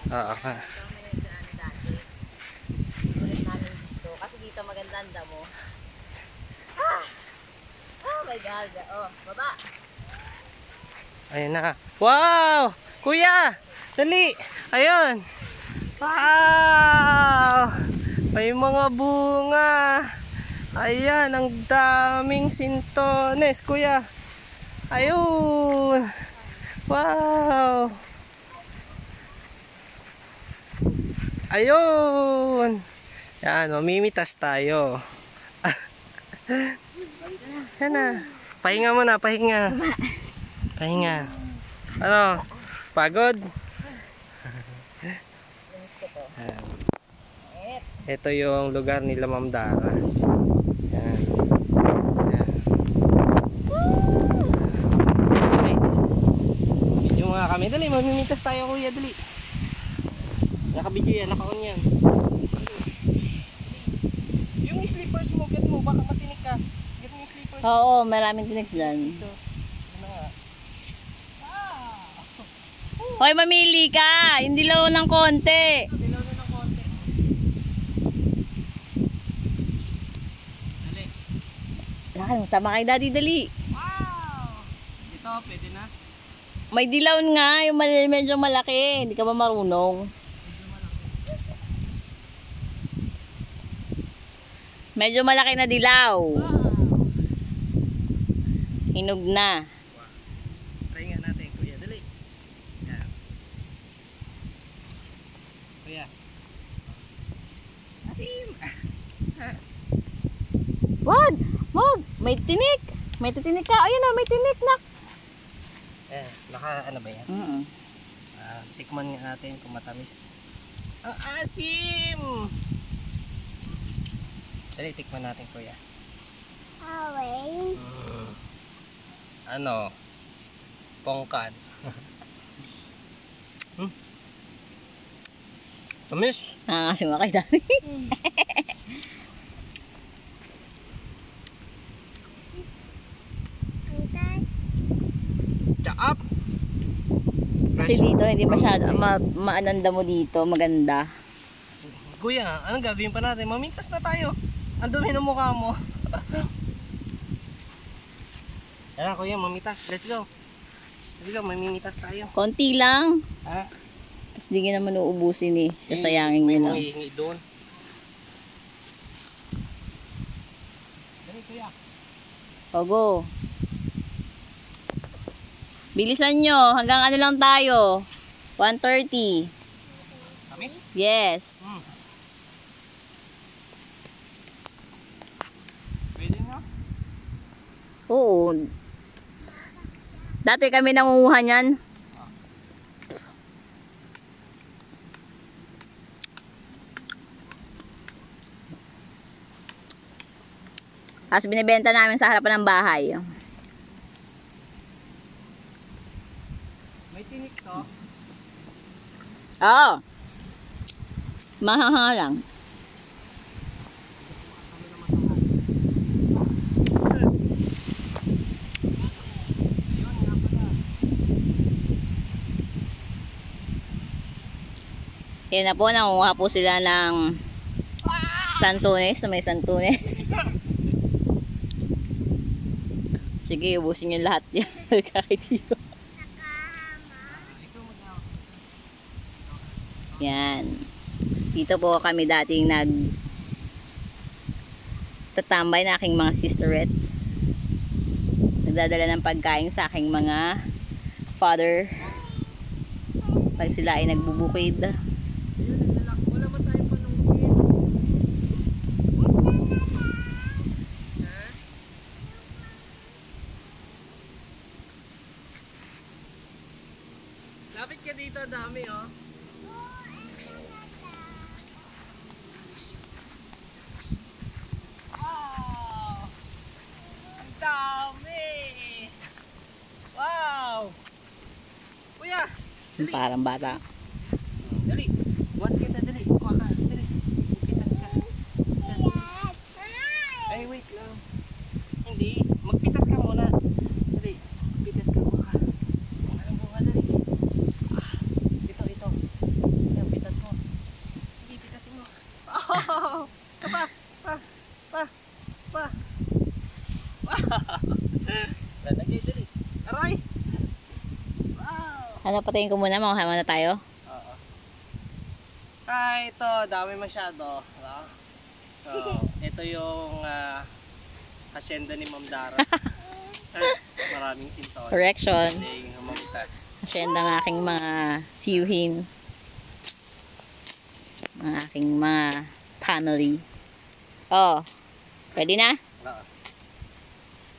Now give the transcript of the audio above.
Oo ka. Ito kami nagdaan dati. Ulit namin dito. Kasi dito maganda ang damo. Oh my God. Oh, baba. Ayun na. Wow! Kuya! Dali! Ayun! Wow! May mga bunga! Ayan, ang daming sintones, kuya! Ayun! Wow! Ayun! Yan, mamimitas tayo. Yan na. Pahinga muna, pahinga. Pahinga. Ano? Pagod? Ito yung lugar nila Ma'am Dara. Yan. Yan. Dali. Yung mga kami. Dali, mamimitas tayo kuya. Dali. Nakabidyo yan, naka-on yan. Yung slippers mo, get mo, baka matinik ka. Get mo yung slippers. Oo, maraming tinik dyan. Hoy, mamili ka! Hindi lang ng konti. Dilaw na ng konti. Dali. Lakay, masama kay daddy, dali. Wow! Ito, pwede na. May dilaw nga, yung medyo malaki. Hindi ka ba marunong? Medyo malaki na dilaw. Hinog na. Try nga natin, kuya. Dali. Yan. Kuya. Asim! Wag! Wag! May tinik! May titinik ka. Ayun na, may tinik na. Naka ano ba yan? Tikman nga natin kung matamis. Ang asim! Dali, tikman natin, kuya. Ano? Pongkan. Tamis? Nakakasima kay daddy. Chaap! Kasi dito, hindi masyado. Maananda mo dito. Maganda. Kuya, anong gagawin pa natin? Mamintas na tayo. Ang dumi ng mukha mo. Tara kuya, mamitas. Let's go. Let's go, mamimitas tayo. Konti lang. Ha? Kasi di ka naman uubusin eh. Sasayangin may nyo lang. May hihingi doon. Dali kuya. Ogo. Bilisan nyo. Hanggang ano lang tayo. 1:30. Kami? Yes. Pwede na? Oo. Dati kami nangunguha niyan. Tapos binibenta namin sa harapan ng bahay. May tinik to. Oo. Mahahanga lang. Yan na po, nangunguha po sila ng santunes, na may santunes. Sige, ubusin nyo lahat yan. Kahit dito. Yan. Dito po kami dating tatambay na aking mga sisterettes. Nagdadala ng pagkain sa aking mga father. Pag sila ay nagbubukid. Wala ba tayo panungkit? Lapit ka dito, dami oh. Wow! Ang dami! Wow! Kuya! Dali! Parang bata. Dali! Buhat kita, dali! Kuha ka, dali! Pitas ka! Ay, wait lang! Hindi! Magpitas ka muna! Dali! Pitas ka, kuha ka! Anong kuha, dali! Ito! Yan, Lalagay dali. Aray! Wow! Ano, patayin ko muna, makuha na tayo. Oo. Ito, dami masyado. So, ito yung hacienda ni Ma'am Dara. Maraming sinton. Correction. Hindi humamitas. Asyenda ng aking mga tiyuhin. Ng aking mga family. Oh, pwede na? Oo.